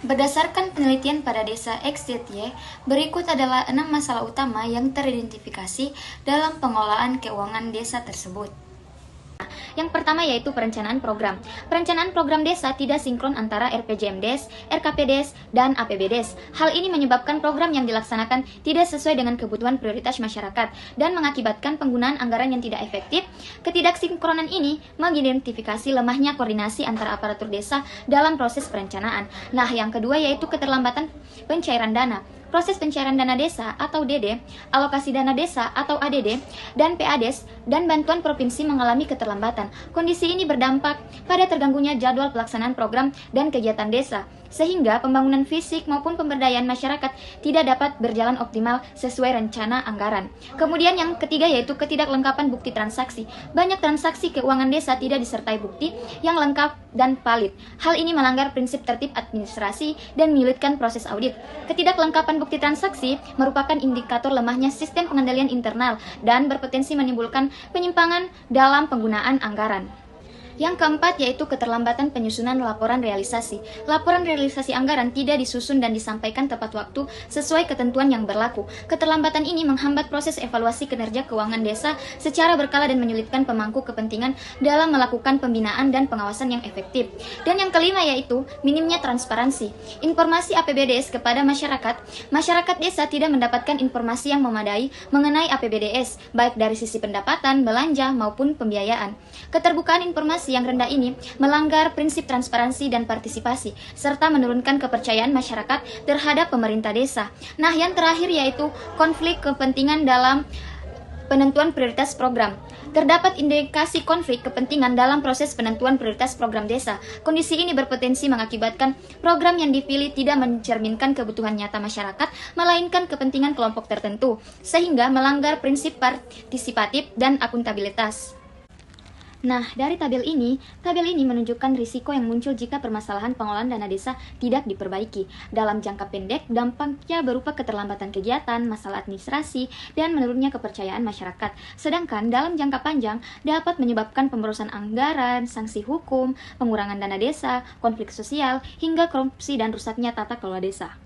Berdasarkan penelitian pada desa XZY, berikut adalah 6 masalah utama yang teridentifikasi dalam pengelolaan keuangan desa tersebut. Yang pertama yaitu perencanaan program. Perencanaan program desa tidak sinkron antara RPJMDes, RKPDes, dan APBDes. Hal ini menyebabkan program yang dilaksanakan tidak sesuai dengan kebutuhan prioritas masyarakat dan mengakibatkan penggunaan anggaran yang tidak efektif. Ketidaksinkronan ini mengidentifikasi lemahnya koordinasi antara aparatur desa dalam proses perencanaan. Nah, yang kedua yaitu keterlambatan pencairan dana. Proses pencairan dana desa atau DD, alokasi dana desa atau ADD, dan PADes, dan bantuan provinsi mengalami keterlambatan. Kondisi ini berdampak pada terganggunya jadwal pelaksanaan program dan kegiatan desa, sehingga pembangunan fisik maupun pemberdayaan masyarakat tidak dapat berjalan optimal sesuai rencana anggaran. Kemudian yang ketiga yaitu ketidaklengkapan bukti transaksi. Banyak transaksi keuangan desa tidak disertai bukti yang lengkap dan valid. Hal ini melanggar prinsip tertib administrasi dan menyulitkan proses audit. Ketidaklengkapan bukti transaksi merupakan indikator lemahnya sistem pengendalian internal dan berpotensi menimbulkan penyimpangan dalam penggunaan anggaran. Yang keempat yaitu keterlambatan penyusunan laporan realisasi. Laporan realisasi anggaran tidak disusun dan disampaikan tepat waktu sesuai ketentuan yang berlaku. Keterlambatan ini menghambat proses evaluasi kinerja keuangan desa secara berkala dan menyulitkan pemangku kepentingan dalam melakukan pembinaan dan pengawasan yang efektif. Dan yang kelima yaitu minimnya transparansi. Informasi APBDes kepada masyarakat. Masyarakat desa tidak mendapatkan informasi yang memadai mengenai APBDes, baik dari sisi pendapatan, belanja, maupun pembiayaan. Keterbukaan informasi yang rendah ini melanggar prinsip transparansi dan partisipasi, serta menurunkan kepercayaan masyarakat terhadap pemerintah desa. Nah, yang terakhir yaitu konflik kepentingan dalam penentuan prioritas program. Terdapat indikasi konflik kepentingan dalam proses penentuan prioritas program desa. Kondisi ini berpotensi mengakibatkan program yang dipilih tidak mencerminkan kebutuhan nyata masyarakat, melainkan kepentingan kelompok tertentu, sehingga melanggar prinsip partisipatif dan akuntabilitas. Nah, dari tabel ini menunjukkan risiko yang muncul jika permasalahan pengelolaan dana desa tidak diperbaiki. Dalam jangka pendek, dampaknya berupa keterlambatan kegiatan, masalah administrasi, dan menurunnya kepercayaan masyarakat. Sedangkan dalam jangka panjang dapat menyebabkan pemborosan anggaran, sanksi hukum, pengurangan dana desa, konflik sosial, hingga korupsi dan rusaknya tata kelola desa.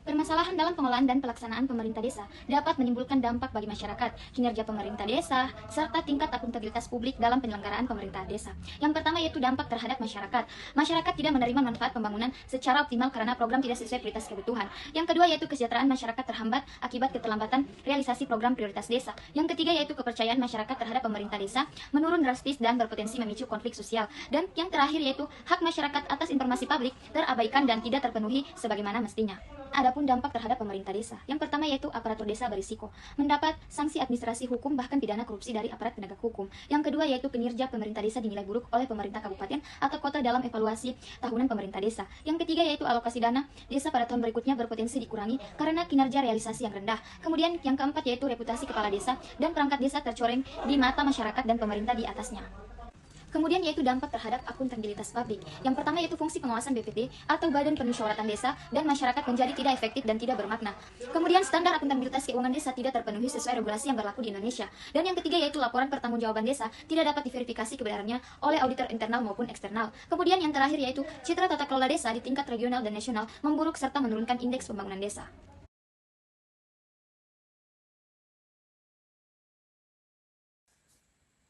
Permasalahan dalam pengelolaan dan pelaksanaan pemerintah desa dapat menimbulkan dampak bagi masyarakat, kinerja pemerintah desa, serta tingkat akuntabilitas publik dalam penyelenggaraan pemerintah desa. Yang pertama yaitu dampak terhadap masyarakat. Masyarakat tidak menerima manfaat pembangunan secara optimal karena program tidak sesuai prioritas kebutuhan. Yang kedua yaitu kesejahteraan masyarakat terhambat akibat keterlambatan realisasi program prioritas desa. Yang ketiga yaitu kepercayaan masyarakat terhadap pemerintah desa menurun drastis dan berpotensi memicu konflik sosial. Dan yang terakhir yaitu hak masyarakat atas informasi publik terabaikan dan tidak terpenuhi sebagaimana mestinya. Adapun dampak terhadap pemerintah desa. Yang pertama yaitu aparatur desa berisiko mendapat sanksi administrasi hukum bahkan pidana korupsi dari aparat penegak hukum. Yang kedua yaitu kinerja pemerintah desa dinilai buruk oleh pemerintah kabupaten atau kota dalam evaluasi tahunan pemerintah desa. Yang ketiga yaitu alokasi dana desa pada tahun berikutnya berpotensi dikurangi karena kinerja realisasi yang rendah. Kemudian yang keempat yaitu reputasi kepala desa dan perangkat desa tercoreng di mata masyarakat dan pemerintah di atasnya. Kemudian yaitu dampak terhadap akuntabilitas publik. Yang pertama yaitu fungsi pengawasan BPD atau Badan Permusyawaratan Desa dan masyarakat menjadi tidak efektif dan tidak bermakna. Kemudian standar akuntabilitas keuangan desa tidak terpenuhi sesuai regulasi yang berlaku di Indonesia. Dan yang ketiga yaitu laporan pertanggungjawaban desa tidak dapat diverifikasi kebenarannya oleh auditor internal maupun eksternal. Kemudian yang terakhir yaitu citra tata kelola desa di tingkat regional dan nasional memburuk serta menurunkan indeks pembangunan desa.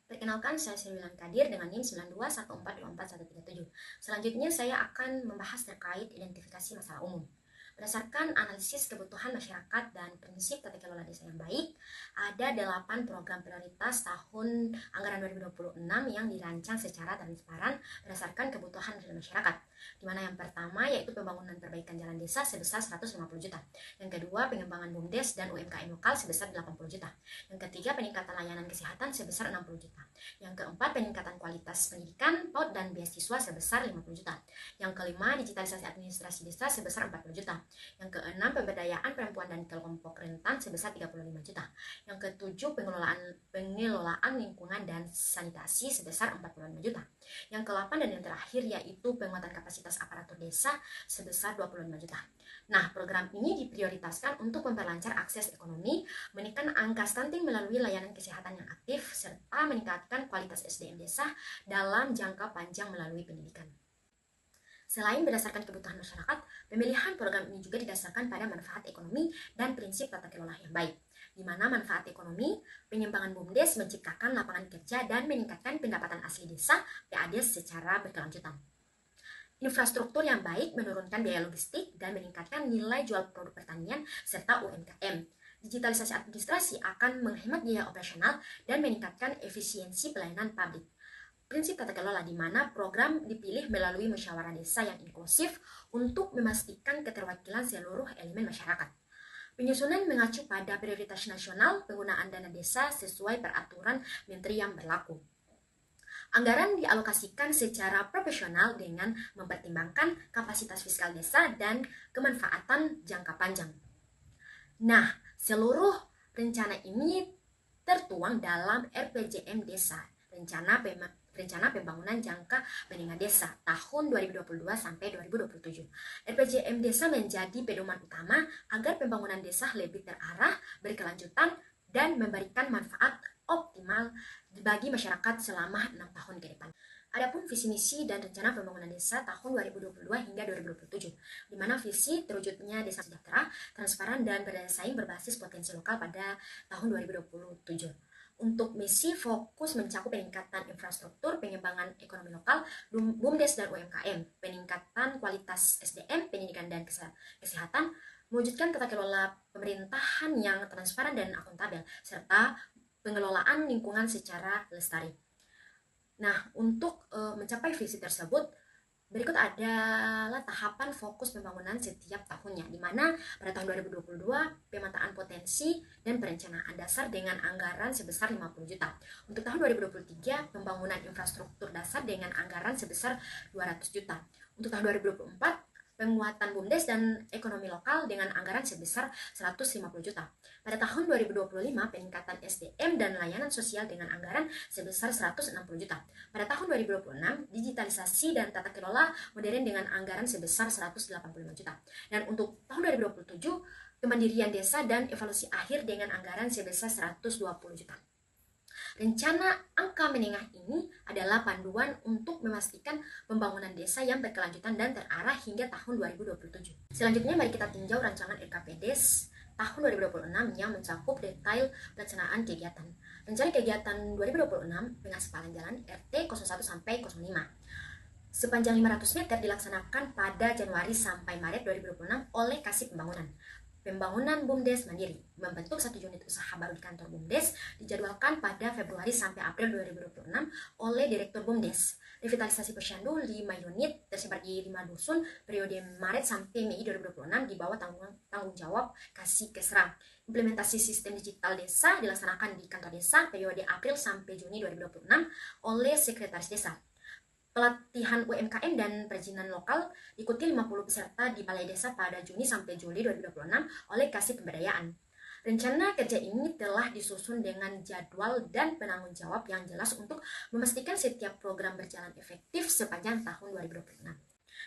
Perkenalkan, saya Sirwilan Kadir dengan NIM 9214242137. Selanjutnya saya akan membahas terkait identifikasi masalah umum. Berdasarkan analisis kebutuhan masyarakat dan prinsip tata kelola desa yang baik, ada 8 program prioritas tahun anggaran 2026 yang dirancang secara transparan berdasarkan kebutuhan dari masyarakat. Di mana yang pertama yaitu pembangunan perbaikan jalan desa sebesar 150 juta. Yang kedua, pengembangan BUMDes dan UMKM lokal sebesar 80 juta. Yang ketiga, peningkatan layanan kesehatan sebesar 60 juta. Yang keempat, peningkatan kualitas pendidikan, PAUD dan beasiswa sebesar 50 juta. Yang kelima, digitalisasi administrasi desa sebesar 40 juta. Yang keenam, pemberdayaan perempuan dan kelompok rentan sebesar 35 juta. Yang ketujuh, pengelolaan lingkungan dan sanitasi sebesar 45 juta. Yang ke-8 dan yang terakhir yaitu penguatan kapasitas aparatur desa sebesar 25 juta. Nah, program ini diprioritaskan untuk memperlancar akses ekonomi, menekan angka stunting melalui layanan kesehatan yang aktif, serta meningkatkan kualitas SDM desa dalam jangka panjang melalui pendidikan. Selain berdasarkan kebutuhan masyarakat, pemilihan program ini juga didasarkan pada manfaat ekonomi dan prinsip tata kelola yang baik, di mana manfaat ekonomi, pengembangan BUMDes menciptakan lapangan kerja dan meningkatkan pendapatan asli desa PADES secara berkelanjutan. Infrastruktur yang baik menurunkan biaya logistik dan meningkatkan nilai jual produk pertanian serta UMKM. Digitalisasi administrasi akan menghemat biaya operasional dan meningkatkan efisiensi pelayanan publik. Prinsip tata kelola di mana program dipilih melalui musyawarah desa yang inklusif untuk memastikan keterwakilan seluruh elemen masyarakat. Penyusunan mengacu pada prioritas nasional penggunaan dana desa sesuai peraturan menteri yang berlaku. Anggaran dialokasikan secara profesional dengan mempertimbangkan kapasitas fiskal desa dan kemanfaatan jangka panjang. Nah, seluruh rencana ini tertuang dalam RPJM Desa, Rencana Pembangunan Jangka Menengah Desa tahun 2022 sampai 2027. RPJM Desa menjadi pedoman utama agar pembangunan desa lebih terarah, berkelanjutan, dan memberikan manfaat optimal bagi masyarakat selama 6 tahun ke depan. Adapun visi misi dan rencana pembangunan desa tahun 2022 hingga 2027, di mana visi terwujudnya desa sejahtera, transparan, dan berdaya saing berbasis potensi lokal pada tahun 2027. Untuk misi fokus mencakup peningkatan infrastruktur, pengembangan ekonomi lokal, BUMDes dan UMKM, peningkatan kualitas SDM, pendidikan dan kesehatan, mewujudkan tata kelola pemerintahan yang transparan dan akuntabel, serta pengelolaan lingkungan secara lestari. Nah, untuk mencapai visi tersebut, berikut adalah tahapan fokus pembangunan setiap tahunnya, di mana pada tahun 2022 pemetaan potensi dan perencanaan dasar dengan anggaran sebesar 50 juta. Untuk tahun 2023 pembangunan infrastruktur dasar dengan anggaran sebesar 200 juta. Untuk tahun 2024 penguatan BUMDes dan ekonomi lokal dengan anggaran sebesar 150 juta. Pada tahun 2025, peningkatan SDM dan layanan sosial dengan anggaran sebesar 160 juta. Pada tahun 2026, digitalisasi dan tata kelola modern dengan anggaran sebesar 185 juta. Dan untuk tahun 2027, kemandirian desa dan evaluasi akhir dengan anggaran sebesar 120 juta. Rencana angka menengah ini adalah panduan untuk memastikan pembangunan desa yang berkelanjutan dan terarah hingga tahun 2027. Selanjutnya mari kita tinjau rancangan RKPDes tahun 2026 yang mencakup detail pelaksanaan kegiatan. Rencana kegiatan 2026 pengaspalan jalan RT 01 sampai 05 sepanjang 500 meter dilaksanakan pada Januari sampai Maret 2026 oleh Kasih Pembangunan BUMDes Mandiri. Membentuk satu unit usaha baru di kantor BUMDes dijadwalkan pada Februari sampai April 2026 oleh Direktur BUMDes. Revitalisasi posyandu 5 unit tersebar di 5 dusun periode Maret sampai Mei 2026 di bawah tanggung jawab Kasih Kesra. Implementasi sistem digital desa dilaksanakan di kantor desa periode April sampai Juni 2026 oleh Sekretaris Desa. Pelatihan UMKM dan perizinan lokal diikuti 50 peserta di Balai Desa pada Juni sampai Juli 2026 oleh Kasih Pemberdayaan. Rencana kerja ini telah disusun dengan jadwal dan penanggung jawab yang jelas untuk memastikan setiap program berjalan efektif sepanjang tahun 2026.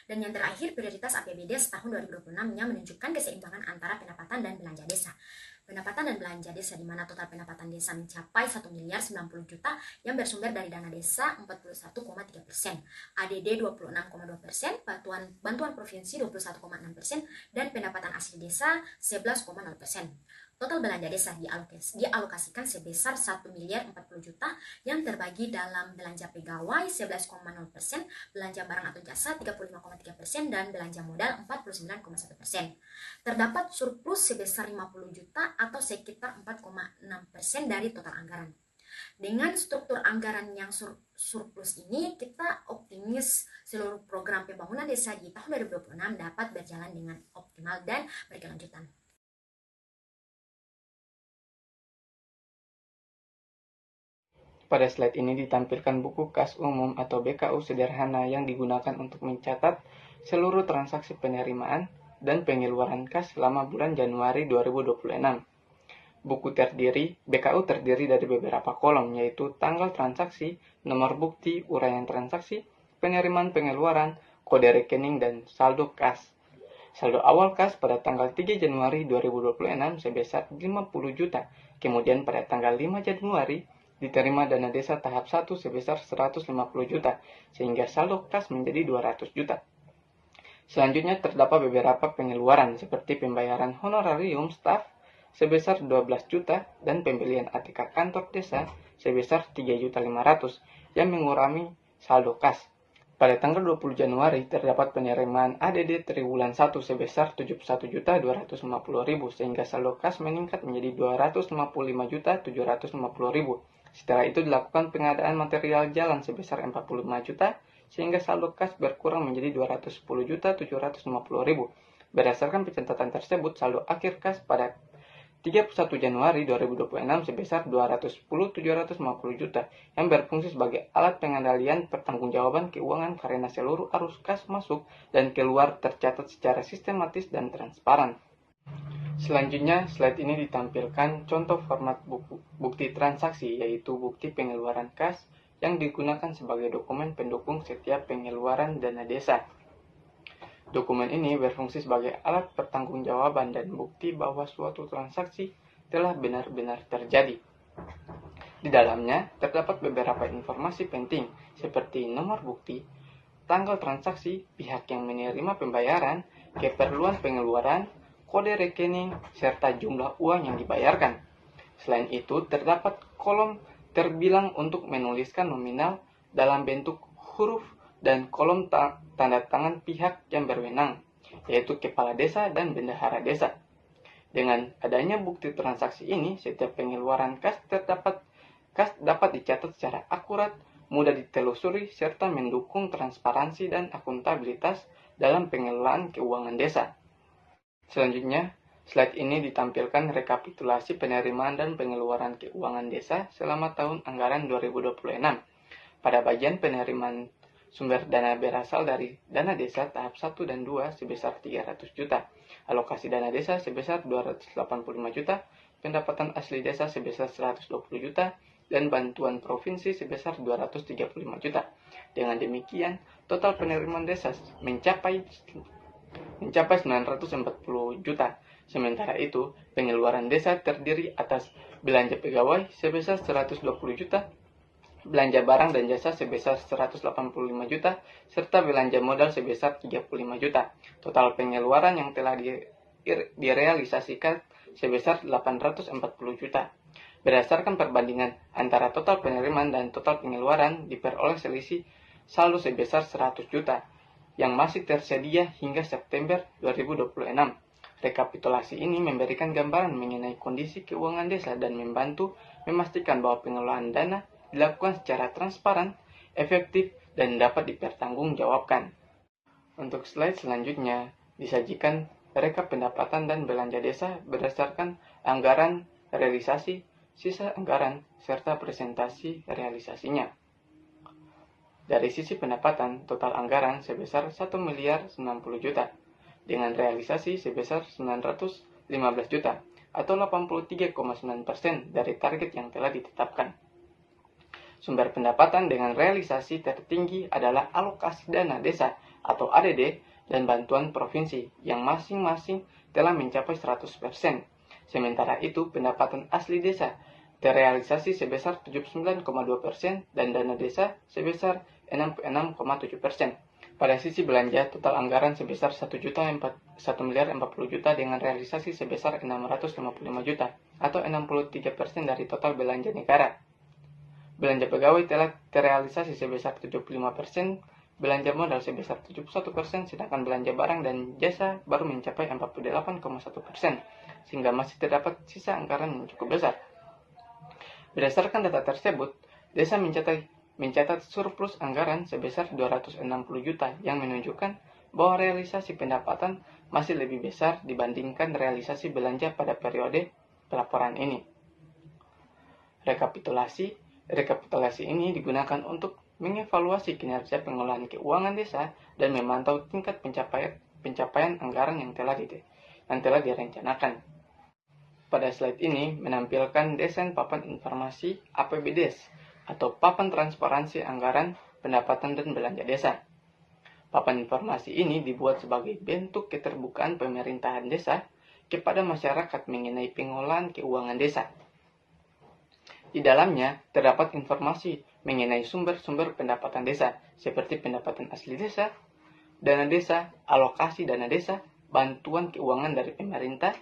Dan yang terakhir, prioritas APBDes tahun 2026 yang menunjukkan keseimbangan antara pendapatan dan belanja desa. Pendapatan dan belanja desa di mana total pendapatan desa mencapai 1 miliar 90 juta yang bersumber dari dana desa 41,3%, ADD 26,2%, bantuan provinsi 21,6%, dan pendapatan asli desa 11,0%. Total belanja desa dialokasikan sebesar 1 miliar 40 juta yang terbagi dalam belanja pegawai 11,0%, belanja barang atau jasa 35,3%, dan belanja modal 49,1%. Terdapat surplus sebesar 50 juta atau sekitar 4,6% dari total anggaran. Dengan struktur anggaran yang surplus ini, kita optimis seluruh program pembangunan desa di tahun 2026 dapat berjalan dengan optimal dan berkelanjutan. Pada slide ini ditampilkan buku kas umum atau BKU sederhana yang digunakan untuk mencatat seluruh transaksi penerimaan dan pengeluaran kas selama bulan Januari 2026. BKU terdiri dari beberapa kolom, yaitu tanggal transaksi, nomor bukti, uraian transaksi, penerimaan pengeluaran, kode rekening, dan saldo kas. Saldo awal kas pada tanggal 3 Januari 2026 sebesar 50 juta, kemudian pada tanggal 5 Januari diterima dana desa tahap 1 sebesar 150 juta, sehingga saldo kas menjadi 200 juta. Selanjutnya terdapat beberapa pengeluaran seperti pembayaran honorarium staf sebesar 12 juta dan pembelian ATK kantor desa sebesar 3.500.000 yang mengurangi saldo kas. Pada tanggal 20 Januari terdapat penerimaan ADD triwulan 1 sebesar 71.250.000 sehingga saldo kas meningkat menjadi 255.750.000. Setelah itu dilakukan pengadaan material jalan sebesar 45 juta sehingga saldo kas berkurang menjadi 210.750.000. Berdasarkan pencatatan tersebut, saldo akhir kas pada 31 Januari 2026 sebesar 210.750 juta yang berfungsi sebagai alat pengendalian pertanggungjawaban keuangan karena seluruh arus kas masuk dan keluar tercatat secara sistematis dan transparan. Selanjutnya, slide ini ditampilkan contoh format bukti transaksi, yaitu bukti pengeluaran kas yang digunakan sebagai dokumen pendukung setiap pengeluaran dana desa. Dokumen ini berfungsi sebagai alat pertanggungjawaban dan bukti bahwa suatu transaksi telah benar-benar terjadi. Di dalamnya terdapat beberapa informasi penting seperti nomor bukti, tanggal transaksi, pihak yang menerima pembayaran, keperluan pengeluaran, kode rekening, serta jumlah uang yang dibayarkan. Selain itu, terdapat kolom terbilang untuk menuliskan nominal dalam bentuk huruf dan kolom tanda tangan pihak yang berwenang, yaitu kepala desa dan bendahara desa. Dengan adanya bukti transaksi ini, setiap pengeluaran kas dapat dicatat secara akurat, mudah ditelusuri, serta mendukung transparansi dan akuntabilitas dalam pengelolaan keuangan desa. Selanjutnya, slide ini ditampilkan rekapitulasi penerimaan dan pengeluaran keuangan desa selama tahun anggaran 2026. Pada bagian penerimaan, sumber dana berasal dari dana desa tahap 1 dan 2 sebesar 300 juta, alokasi dana desa sebesar 285 juta, pendapatan asli desa sebesar 120 juta, dan bantuan provinsi sebesar 235 juta. Dengan demikian, total penerimaan desa mencapai 940 juta. Sementara itu, pengeluaran desa terdiri atas belanja pegawai sebesar 120 juta, belanja barang dan jasa sebesar 185 juta, serta belanja modal sebesar 35 juta. Total pengeluaran yang telah direalisasikan sebesar 840 juta. Berdasarkan perbandingan antara total penerimaan dan total pengeluaran, diperoleh selisih saldo sebesar 100 juta yang masih tersedia hingga September 2026. Rekapitulasi ini memberikan gambaran mengenai kondisi keuangan desa dan membantu memastikan bahwa pengelolaan dana dilakukan secara transparan, efektif, dan dapat dipertanggungjawabkan. Untuk slide selanjutnya, disajikan rekap pendapatan dan belanja desa berdasarkan anggaran realisasi, sisa anggaran, serta presentasi realisasinya. Dari sisi pendapatan, total anggaran sebesar 1.090 juta, dengan realisasi sebesar 915 juta, atau 83,9% dari target yang telah ditetapkan. Sumber pendapatan dengan realisasi tertinggi adalah alokasi dana desa atau ADD dan bantuan provinsi yang masing-masing telah mencapai 100%. Sementara itu, pendapatan asli desa terrealisasi sebesar 79,2% dan dana desa sebesar 66,7%. Pada sisi belanja, total anggaran sebesar 1.040 juta dengan realisasi sebesar 655 juta atau 63% dari total belanja negara. Belanja pegawai telah terrealisasi sebesar 75%, belanja modal sebesar 71%, sedangkan belanja barang dan jasa baru mencapai 48,1%, sehingga masih terdapat sisa anggaran yang cukup besar. Berdasarkan data tersebut, desa mencatat surplus anggaran sebesar 260 juta yang menunjukkan bahwa realisasi pendapatan masih lebih besar dibandingkan realisasi belanja pada periode pelaporan ini. Rekapitulasi ini digunakan untuk mengevaluasi kinerja pengelolaan keuangan desa dan memantau tingkat pencapaian anggaran yang telah direncanakan. Pada slide ini menampilkan desain papan informasi APBDes atau papan transparansi anggaran, pendapatan dan belanja desa. Papan informasi ini dibuat sebagai bentuk keterbukaan pemerintahan desa kepada masyarakat mengenai pengelolaan keuangan desa. Di dalamnya terdapat informasi mengenai sumber-sumber pendapatan desa, seperti pendapatan asli desa, dana desa, alokasi dana desa, bantuan keuangan dari pemerintah,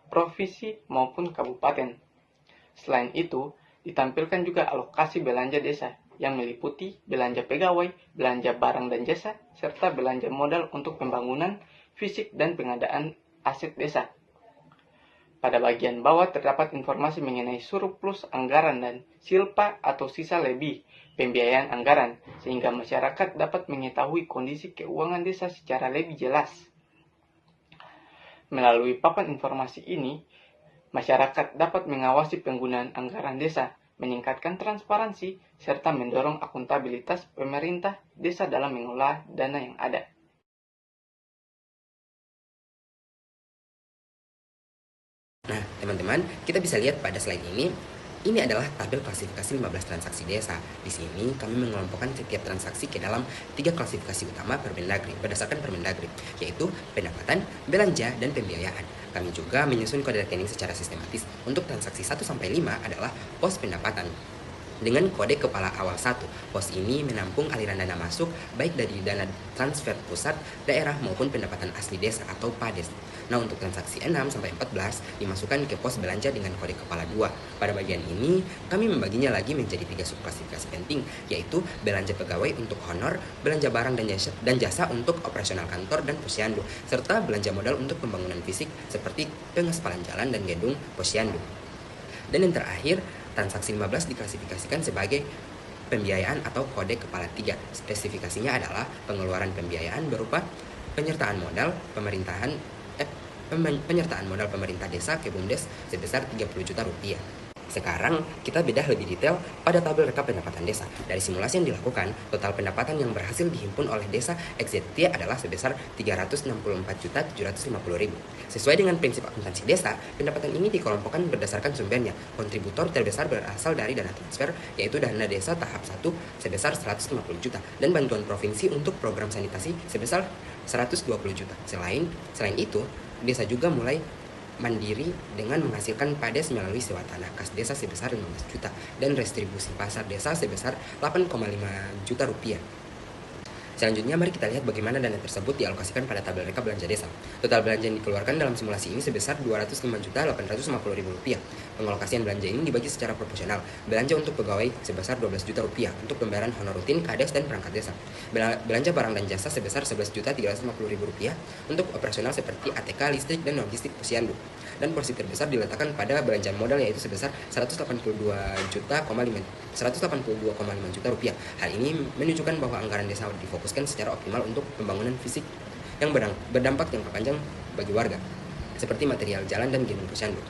provinsi maupun kabupaten. Selain itu, ditampilkan juga alokasi belanja desa yang meliputi belanja pegawai, belanja barang dan jasa, serta belanja modal untuk pembangunan fisik dan pengadaan aset desa. Pada bagian bawah terdapat informasi mengenai surplus anggaran dan silpa atau sisa lebih pembiayaan anggaran, sehingga masyarakat dapat mengetahui kondisi keuangan desa secara lebih jelas. Melalui papan informasi ini, masyarakat dapat mengawasi penggunaan anggaran desa, meningkatkan transparansi, serta mendorong akuntabilitas pemerintah desa dalam mengelola dana yang ada. Nah, teman-teman, kita bisa lihat pada slide ini adalah tabel klasifikasi 15 transaksi desa. Di sini kami mengelompokkan setiap transaksi ke dalam 3 klasifikasi utama Permendagri berdasarkan Permendagri, yaitu pendapatan, belanja, dan pembiayaan. Kami juga menyusun kode rekening secara sistematis. Untuk transaksi 1 sampai 5 adalah pos pendapatan dengan kode kepala awal 1. Pos ini menampung aliran dana masuk baik dari dana transfer pusat, daerah maupun pendapatan asli desa atau PADES. Nah, untuk transaksi 6 sampai 14 dimasukkan ke pos belanja dengan kode kepala 2. Pada bagian ini, kami membaginya lagi menjadi 3 subklasifikasi penting, yaitu belanja pegawai untuk honor, belanja barang dan jasa untuk operasional kantor dan posyandu, serta belanja modal untuk pembangunan fisik seperti pengaspalan jalan dan gedung posyandu. Dan yang terakhir, transaksi 15 diklasifikasikan sebagai pembiayaan atau kode kepala 3. Spesifikasinya adalah pengeluaran pembiayaan berupa penyertaan modal pemerintah desa ke BUMDes sebesar 30 juta rupiah. Sekarang kita bedah lebih detail pada tabel rekap pendapatan desa. Dari simulasi yang dilakukan, total pendapatan yang berhasil dihimpun oleh desa XZT adalah sebesar 364.750.000. Sesuai dengan prinsip akuntansi desa, pendapatan ini dikelompokkan berdasarkan sumbernya. Kontributor terbesar berasal dari dana transfer, yaitu dana desa tahap 1 sebesar 150 juta dan bantuan provinsi untuk program sanitasi sebesar 120 juta. Selain itu, desa juga mulai mandiri dengan menghasilkan PADES melalui sewa tanah kas desa sebesar 15 juta dan restribusi pasar desa sebesar 8,5 juta rupiah. Selanjutnya, mari kita lihat bagaimana dana tersebut dialokasikan pada tabel rekap belanja desa. Total belanja yang dikeluarkan dalam simulasi ini sebesar Rp205.850.000. Pengalokasian belanja ini dibagi secara proporsional. Belanja untuk pegawai sebesar Rp12 juta untuk pembayaran honor rutin, kades, dan perangkat desa. Belanja barang dan jasa sebesar Rp11.350.000 untuk operasional seperti ATK, listrik, dan logistik posyandu. Dan porsi terbesar diletakkan pada belanja modal, yaitu sebesar Rp182,5 juta rupiah. Hal ini menunjukkan bahwa anggaran desa difokuskan secara optimal untuk pembangunan fisik yang berdampak jangka panjang bagi warga, seperti material jalan dan gedung posyandu.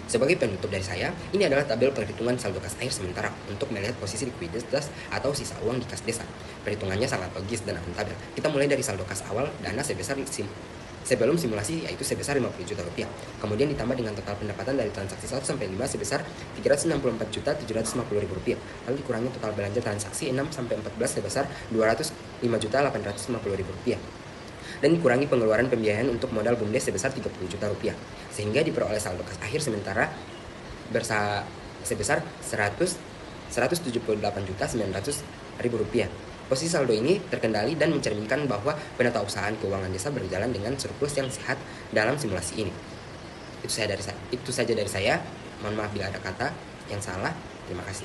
Sebagai penutup dari saya, ini adalah tabel perhitungan saldo kas air sementara untuk melihat posisi likuiditas atau sisa uang di kas desa. Perhitungannya sangat logis dan akuntabel. Kita mulai dari saldo kas awal dana sebelum simulasi, yaitu sebesar Rp50 juta. Kemudian ditambah dengan total pendapatan dari transaksi 1 sampai 5 sebesar Rp364.750.000. Lalu dikurangi total belanja transaksi 6 sampai 14 sebesar Rp205.850.000. Dan dikurangi pengeluaran pembiayaan untuk modal BUMDes sebesar Rp30 juta. Sehingga diperoleh saldo kas akhir sementara sebesar Rp178.900.000. Posisi saldo ini terkendali dan mencerminkan bahwa penatausahaan keuangan desa berjalan dengan surplus yang sehat dalam simulasi ini. Itu saja dari saya. Mohon maaf bila ada kata yang salah. Terima kasih.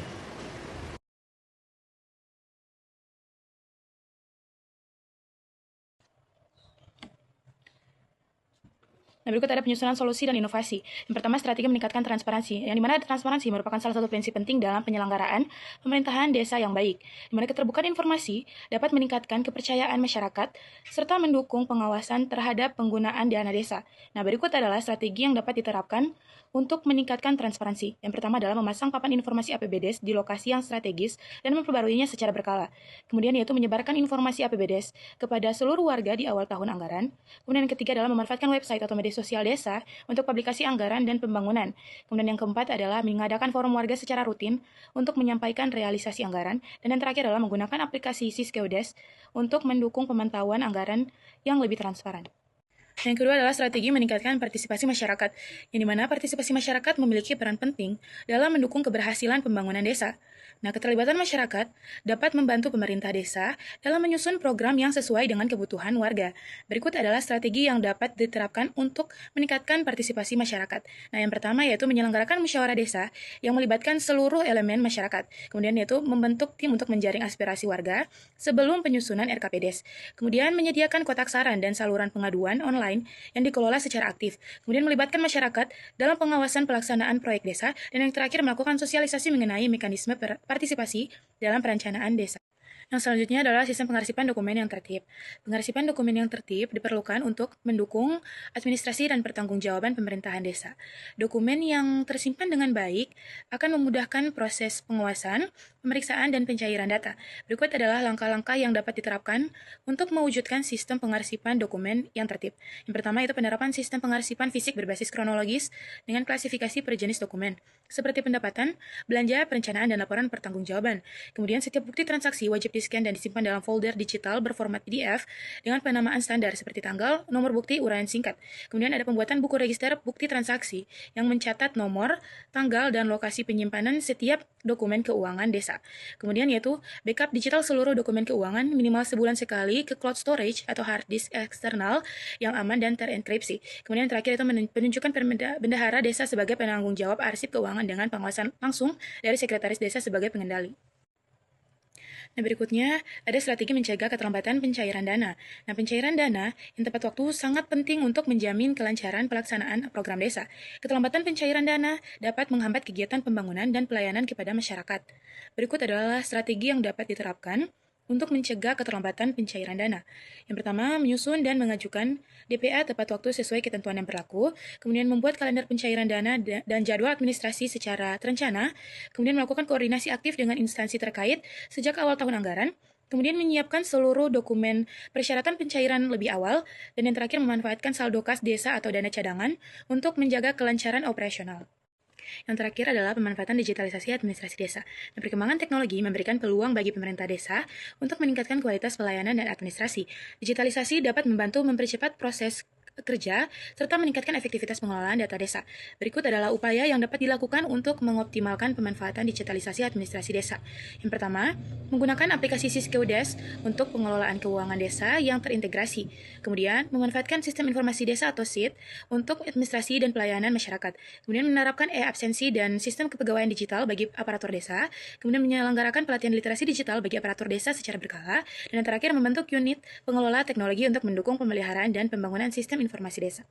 Nah, berikut ada penyusunan solusi dan inovasi. Yang pertama, strategi meningkatkan transparansi, yang dimana transparansi merupakan salah satu prinsip penting dalam penyelenggaraan pemerintahan desa yang baik, di mana keterbukaan informasi dapat meningkatkan kepercayaan masyarakat, serta mendukung pengawasan terhadap penggunaan dana desa. Nah, berikut adalah strategi yang dapat diterapkan untuk meningkatkan transparansi. Yang pertama adalah memasang papan informasi APBDes di lokasi yang strategis dan memperbaruinya secara berkala. Kemudian yaitu menyebarkan informasi APBDes kepada seluruh warga di awal tahun anggaran. Kemudian yang ketiga adalah memanfaatkan website atau media sosial desa untuk publikasi anggaran dan pembangunan. Kemudian yang keempat adalah mengadakan forum warga secara rutin untuk menyampaikan realisasi anggaran. Dan yang terakhir adalah menggunakan aplikasi Siskeodes untuk mendukung pemantauan anggaran yang lebih transparan. Yang kedua adalah strategi meningkatkan partisipasi masyarakat, yang dimana partisipasi masyarakat memiliki peran penting dalam mendukung keberhasilan pembangunan desa. Nah, keterlibatan masyarakat dapat membantu pemerintah desa dalam menyusun program yang sesuai dengan kebutuhan warga. Berikut adalah strategi yang dapat diterapkan untuk meningkatkan partisipasi masyarakat. Nah, yang pertama yaitu menyelenggarakan musyawarah desa yang melibatkan seluruh elemen masyarakat. Kemudian yaitu membentuk tim untuk menjaring aspirasi warga sebelum penyusunan RKPDes. Kemudian menyediakan kotak saran dan saluran pengaduan online yang dikelola secara aktif. Kemudian melibatkan masyarakat dalam pengawasan pelaksanaan proyek desa. Dan yang terakhir melakukan sosialisasi mengenai mekanisme partisipasi dalam perencanaan desa. Yang selanjutnya adalah sistem pengarsipan dokumen yang tertib. Pengarsipan dokumen yang tertib diperlukan untuk mendukung administrasi dan pertanggungjawaban pemerintahan desa. Dokumen yang tersimpan dengan baik akan memudahkan proses pengawasan, pemeriksaan, dan pencairan data. Berikut adalah langkah-langkah yang dapat diterapkan untuk mewujudkan sistem pengarsipan dokumen yang tertib. Yang pertama itu penerapan sistem pengarsipan fisik berbasis kronologis dengan klasifikasi per jenis dokumen, seperti pendapatan, belanja, perencanaan, dan laporan pertanggungjawaban. Kemudian setiap bukti transaksi wajib di-scan dan disimpan dalam folder digital berformat PDF dengan penamaan standar seperti tanggal, nomor bukti, uraian singkat. Kemudian ada pembuatan buku register bukti transaksi yang mencatat nomor, tanggal, dan lokasi penyimpanan setiap dokumen keuangan desa. Kemudian yaitu backup digital seluruh dokumen keuangan minimal sebulan sekali ke cloud storage atau hard disk eksternal yang aman dan terenkripsi. Kemudian terakhir itu penunjukan bendahara desa sebagai penanggung jawab arsip keuangan dengan pengawasan langsung dari sekretaris desa sebagai pengendali. Nah, berikutnya ada strategi mencegah keterlambatan pencairan dana. Nah, pencairan dana yang tepat waktu sangat penting untuk menjamin kelancaran pelaksanaan program desa. Keterlambatan pencairan dana dapat menghambat kegiatan pembangunan dan pelayanan kepada masyarakat. Berikut adalah strategi yang dapat diterapkan untuk mencegah keterlambatan pencairan dana. Yang pertama, menyusun dan mengajukan DPA tepat waktu sesuai ketentuan yang berlaku, kemudian membuat kalender pencairan dana dan jadwal administrasi secara terencana, kemudian melakukan koordinasi aktif dengan instansi terkait sejak awal tahun anggaran, kemudian menyiapkan seluruh dokumen persyaratan pencairan lebih awal, dan yang terakhir memanfaatkan saldo kas desa atau dana cadangan untuk menjaga kelancaran operasional. Yang terakhir adalah pemanfaatan digitalisasi administrasi desa. Dan perkembangan teknologi memberikan peluang bagi pemerintah desa untuk meningkatkan kualitas pelayanan dan administrasi. Digitalisasi dapat membantu mempercepat proses kerja, serta meningkatkan efektivitas pengelolaan data desa. Berikut adalah upaya yang dapat dilakukan untuk mengoptimalkan pemanfaatan digitalisasi administrasi desa. Yang pertama, menggunakan aplikasi Siskeudes untuk pengelolaan keuangan desa yang terintegrasi. Kemudian, memanfaatkan sistem informasi desa atau SID untuk administrasi dan pelayanan masyarakat. Kemudian, menerapkan e-absensi dan sistem kepegawaian digital bagi aparatur desa. Kemudian, menyelenggarakan pelatihan literasi digital bagi aparatur desa secara berkala. Dan yang terakhir, membentuk unit pengelola teknologi untuk mendukung pemeliharaan dan pembangunan sistem informasi desa.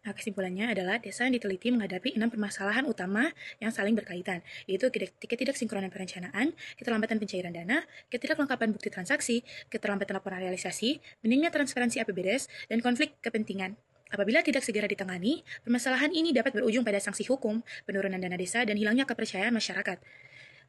Nah, kesimpulannya adalah desa yang diteliti menghadapi 6 permasalahan utama yang saling berkaitan, yaitu ketidaksinkronan perencanaan, keterlambatan pencairan dana, ketidaklengkapan bukti transaksi, keterlambatan laporan realisasi, minimnya transparansi APBDes, dan konflik kepentingan. Apabila tidak segera ditangani, permasalahan ini dapat berujung pada sanksi hukum, penurunan dana desa, dan hilangnya kepercayaan masyarakat.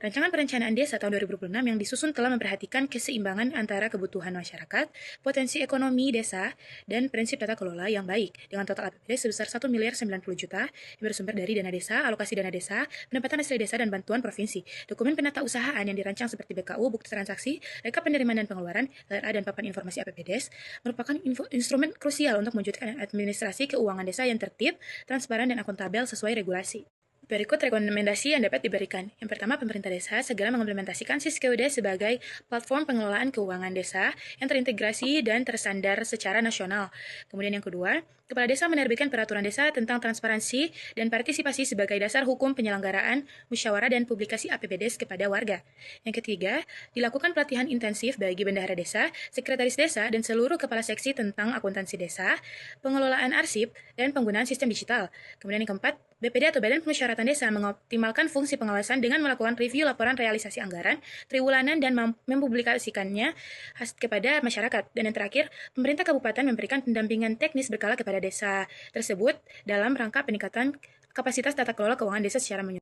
Rancangan Perencanaan Desa tahun 2026 yang disusun telah memperhatikan keseimbangan antara kebutuhan masyarakat, potensi ekonomi desa, dan prinsip tata kelola yang baik, dengan total APBD sebesar 1 miliar 90 juta yang bersumber dari dana desa, alokasi dana desa, pendapatan asli desa, dan bantuan provinsi. Dokumen penata usahaan yang dirancang seperti BKU, bukti transaksi, rekap penerimaan dan pengeluaran, LRA, dan papan informasi APBDes merupakan instrumen krusial untuk mewujudkan administrasi keuangan desa yang tertib, transparan, dan akuntabel sesuai regulasi. Berikut rekomendasi yang dapat diberikan. Yang pertama, pemerintah desa segera mengimplementasikan Siskeudes sebagai platform pengelolaan keuangan desa yang terintegrasi dan tersandar secara nasional. Kemudian yang kedua, Kepala Desa menerbitkan peraturan desa tentang transparansi dan partisipasi sebagai dasar hukum penyelenggaraan, musyawarah, dan publikasi APBDes kepada warga. Yang ketiga, dilakukan pelatihan intensif bagi bendahara desa, sekretaris desa, dan seluruh kepala seksi tentang akuntansi desa, pengelolaan arsip, dan penggunaan sistem digital. Kemudian yang keempat, BPD atau Badan Permusyawaratan Desa mengoptimalkan fungsi pengawasan dengan melakukan review laporan realisasi anggaran, triwulanan, dan mempublikasikannya kepada masyarakat. Dan yang terakhir, pemerintah kabupaten memberikan pendampingan teknis berkala kepada desa tersebut dalam rangka peningkatan kapasitas tata kelola keuangan desa secara menyeluruh.